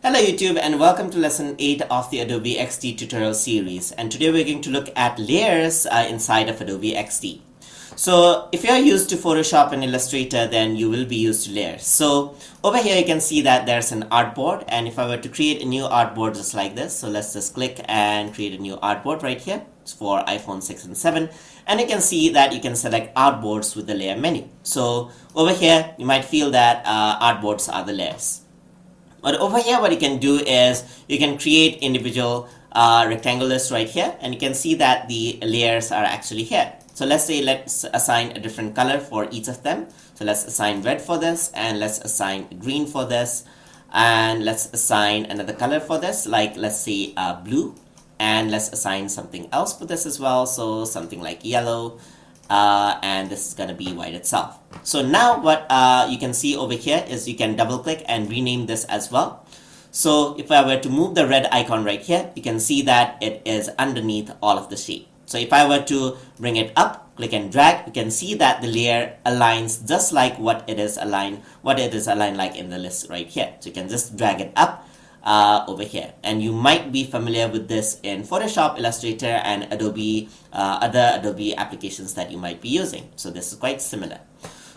Hello YouTube and welcome to lesson 8 of the Adobe XD tutorial series, and today we're going to look at layers inside of Adobe XD. So if you're used to Photoshop and Illustrator, then you will be used to layers. So over here you can see that there's an artboard, and if I were to create a new artboard just like this, so let's just click and create a new artboard right here. It's for iPhone 6 and 7, and you can see that you can select artboards with the layer menu. So over here you might feel that artboards are the layers. But over here what you can do is you can create individual rectangles right here, and you can see that the layers are actually here. So let's assign a different color for each of them. So let's assign red for this, and let's assign green for this, and let's assign another color for this, like let's say blue, and let's assign something else for this as well, so something like yellow. And this is going to be white itself. So now what you can see over here is you can double click and rename this as well. So if I were to move the red icon right here, you can see that it is underneath all of the shape. So if I were to bring it up, click and drag, you can see that the layer aligns just like what it is aligned like in the list right here. So you can just drag it up over here, and you might be familiar with this in Photoshop, Illustrator, and Adobe other Adobe applications that you might be using. So this is quite similar.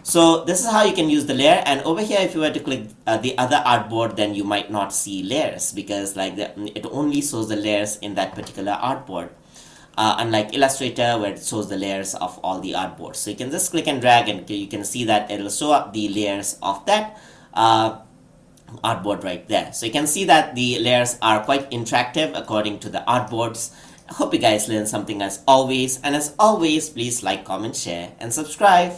So this is how you can use the layer. And over here if you were to click the other artboard, then you might not see layers, because it only shows the layers in that particular artboard, unlike Illustrator where it shows the layers of all the artboards. So you can just click and drag, and you can see that it will show up the layers of that artboard right there. So you can see that the layers are quite interactive according to the artboards. I hope you guys learned something as always, and as always, please like, comment, share, and subscribe.